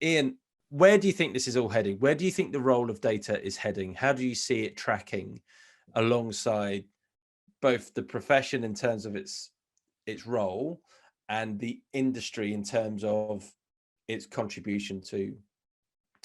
Ian, where do you think this is all heading? Where do you think the role of data is heading? How do you see it tracking alongside both the profession in terms of its role and the industry in terms of its contribution to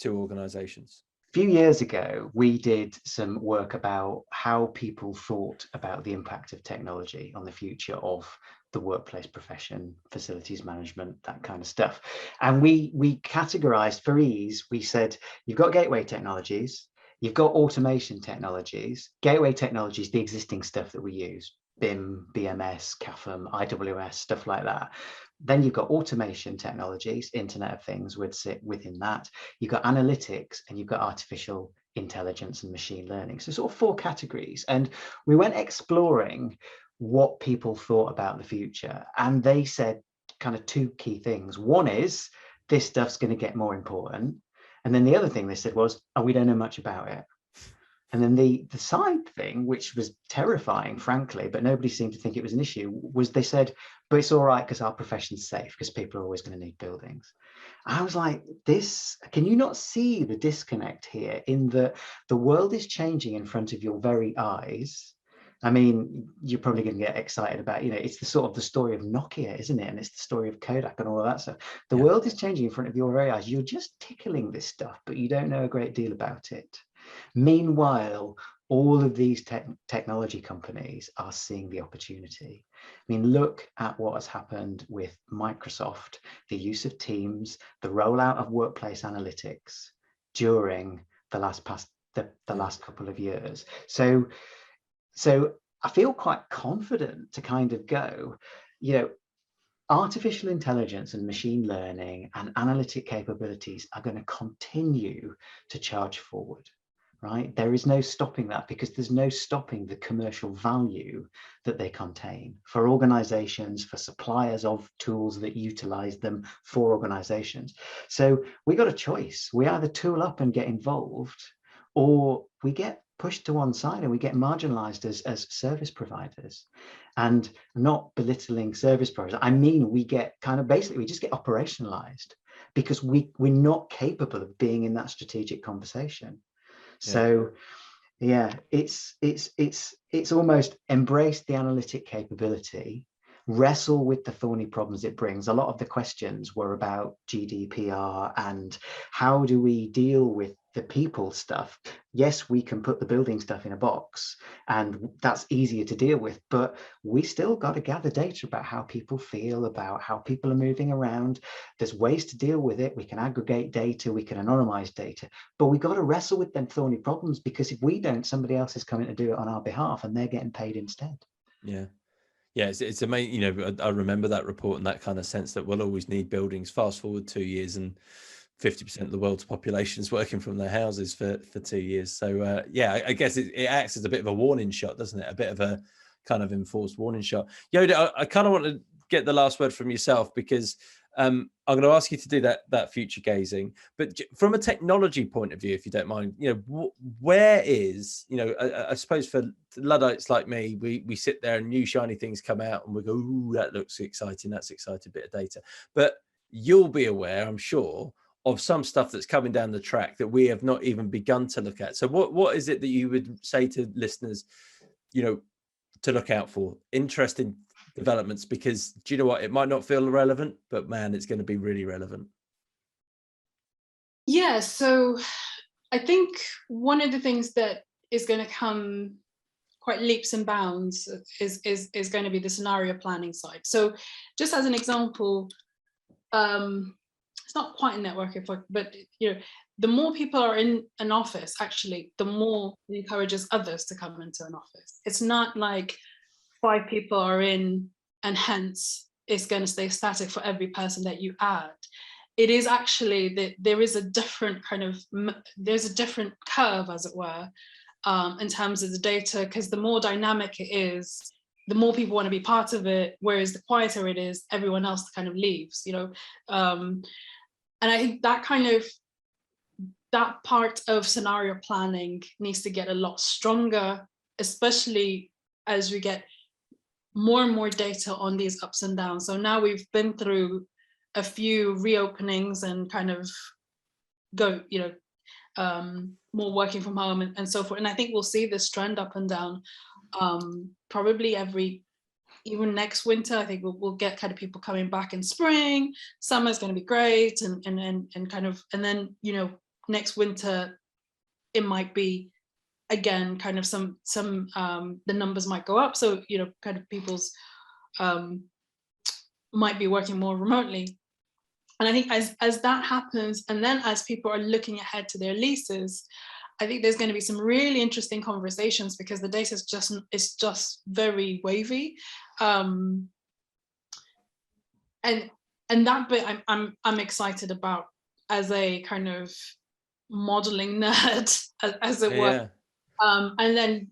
organizations? A few years ago, we did some work about how people thought about the impact of technology on the future of the workplace profession, facilities management, that kind of stuff. And we categorized for ease. We said, you've got gateway technologies, you've got automation technologies. Gateway technologies, the existing stuff that we use, BIM, BMS, CAFM, IWS, stuff like that. Then you've got automation technologies, Internet of Things would sit within that. You've got analytics, and you've got artificial intelligence and machine learning. So sort of 4 categories. And we went exploring what people thought about the future. And they said kind of 2 key things. One is, this stuff's going to get more important. And then the other thing they said was, oh, we don't know much about it. And then the side thing, which was terrifying, frankly, but nobody seemed to think it was an issue, was they said, but it's all right because our profession's safe, because people are always going to need buildings. I was like, can you not see the disconnect here in that the world is changing in front of your very eyes? I mean, you're probably going to get excited about, it's the sort of the story of Nokia, isn't it? And it's the story of Kodak and all of that stuff. The world is changing in front of your very eyes. You're just tickling this stuff, but you don't know a great deal about it. Meanwhile, all of these technology companies are seeing the opportunity. I mean, look at what has happened with Microsoft, the use of Teams, the rollout of workplace analytics during the last couple of years. So I feel quite confident to kind of go, artificial intelligence and machine learning and analytic capabilities are going to continue to charge forward. Right? There is no stopping that, because there's no stopping the commercial value that they contain for organizations, for suppliers of tools that utilize them for organizations. So we got a choice. We either tool up and get involved, or we get pushed to one side and we get marginalized as service providers. And I'm not belittling service providers. I mean, we get we just get operationalized because we're not capable of being in that strategic conversation. So yeah, it's almost embrace the analytic capability, wrestle with the thorny problems it brings. A lot of the questions were about GDPR and how do we deal with the people stuff. Yes, we can put the building stuff in a box and that's easier to deal with, but we still got to gather data about how people feel, about how people are moving around. There's ways to deal with it. We can aggregate data, we can anonymize data, but we got to wrestle with them thorny problems, because if we don't, somebody else is coming to do it on our behalf and they're getting paid instead. Yeah. Yeah, it's amazing. I remember that report in that kind of sense that we'll always need buildings. Fast forward 2 years and 50% of the world's population is working from their houses for 2 years. So yeah, I guess it acts as a bit of a warning shot, doesn't it? A bit of a kind of enforced warning shot. Yodit, I kind of want to get the last word from yourself, because I'm going to ask you to do that future gazing, but from a technology point of view, if you don't mind, where is, I suppose for Luddites like me, we sit there and new shiny things come out and we go, ooh, that looks exciting. That's exciting bit of data. But you'll be aware, I'm sure, of some stuff that's coming down the track that we have not even begun to look at. So what is it that you would say to listeners, to look out for? Interesting developments, because do you know what, it might not feel relevant, but man, it's going to be really relevant. Yeah, so I think one of the things that is going to come quite leaps and bounds is going to be the scenario planning side. So just as an example, it's not quite a network effect, but the more people are in an office, actually, the more it encourages others to come into an office. It's not like 5 people are in and hence it's going to stay static for every person that you add. It is actually that there is a different there's a different curve, as it were, in terms of the data, because the more dynamic it is, the more people want to be part of it, whereas the quieter it is, everyone else kind of leaves, and I think that part of scenario planning needs to get a lot stronger, especially as we get more and more data on these ups and downs. So now we've been through a few reopenings and kind of go, more working from home and so forth. And I think we'll see this trend up and down, probably even next winter. I think we'll get kind of people coming back in spring. Summer's going to be great, and then next winter it might be again kind of some the numbers might go up, so kind of people's might be working more remotely. And I think as that happens, and then as people are looking ahead to their leases, I think there's going to be some really interesting conversations, because the data is just very wavy, and that bit I'm excited about as a kind of modeling nerd, as it were. And then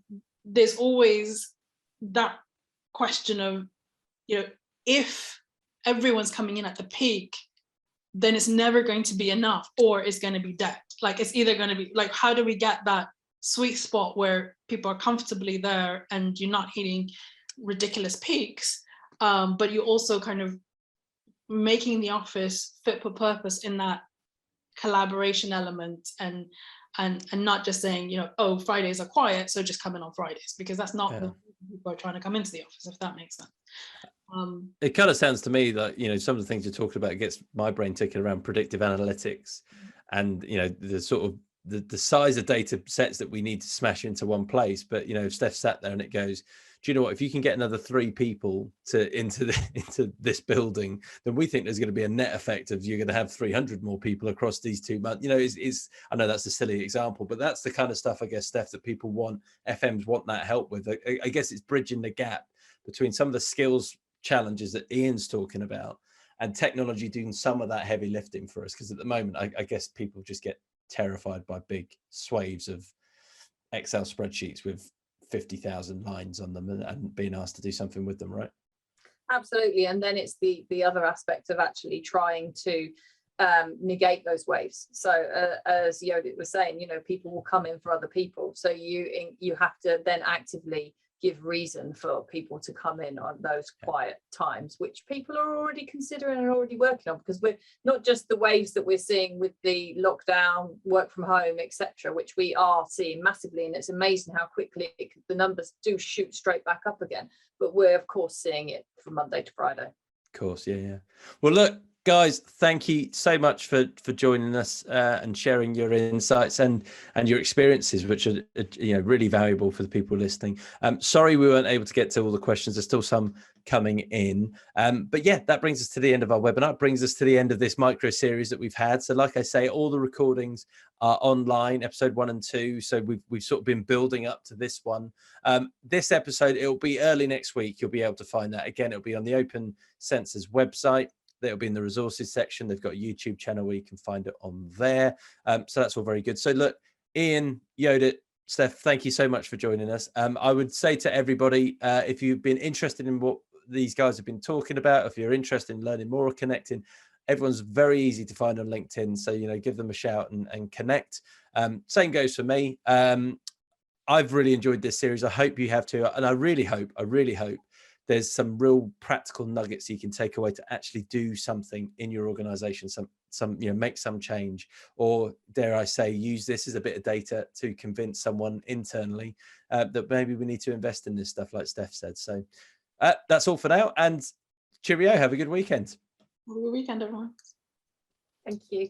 there's always that question of, if everyone's coming in at the peak, then it's never going to be enough, or it's going to be dead. Like, it's either going to be like, how do we get that sweet spot where people are comfortably there and you're not hitting ridiculous peaks, but you're also kind of making the office fit for purpose in that collaboration element, and not just saying, oh, Fridays are quiet, so just come in on Fridays, because that's not the people are trying to come into the office, if that makes sense. It kind of sounds to me that, some of the things you're talking about gets my brain ticking around predictive analytics, and the sort of the size of data sets that we need to smash into one place. But if Steph sat there and it goes, do you know what, if you can get another 3 people into this building, then we think there's going to be a net effect of you're going to have 300 more people across these 2 months. I know that's a silly example, but that's the kind of stuff, I guess, Steph, that people want, FMs want that help with. I guess it's bridging the gap between some of the skills challenges that Ian's talking about and technology doing some of that heavy lifting for us. Because at the moment, I guess people just get terrified by big swathes of Excel spreadsheets with 50,000 lines on them and being asked to do something with them, right? Absolutely. And then it's the other aspect of actually trying to negate those waves. So as Yodit was saying, people will come in for other people, so you have to then actively give reason for people to come in on those quiet times, which people are already considering and already working on, because we're not just the waves that we're seeing with the lockdown, work from home, etc., which we are seeing massively, and it's amazing how quickly the numbers do shoot straight back up again, but we're of course seeing it from Monday to Friday. Of course, yeah. Well, look, guys, thank you so much for joining us and sharing your insights and your experiences, which are really valuable for the people listening. Sorry we weren't able to get to all the questions. There's still some coming in, but yeah, that brings us to the end of our webinar. It brings us to the end of this micro series that we've had. So like I say, all the recordings are online, episode 1 and 2. So we've sort of been building up to this one. This episode, it'll be early next week. You'll be able to find that. Again, it'll be on the OpenSensors website. That'll be in the resources section. They've got a YouTube channel where you can find it on there. So that's all very good. So look, Ian, Yodit, Steph, thank you so much for joining us. I would say to everybody, if you've been interested in what these guys have been talking about, if you're interested in learning more or connecting, everyone's very easy to find on LinkedIn. So, give them a shout and connect. Same goes for me. I've really enjoyed this series. I hope you have too. And I really hope there's some real practical nuggets you can take away to actually do something in your organization, make some change, or dare I say, use this as a bit of data to convince someone internally that maybe we need to invest in this stuff, like Steph said. So that's all for now, and cheerio. Have a good weekend. Have a good weekend, everyone. Thank you.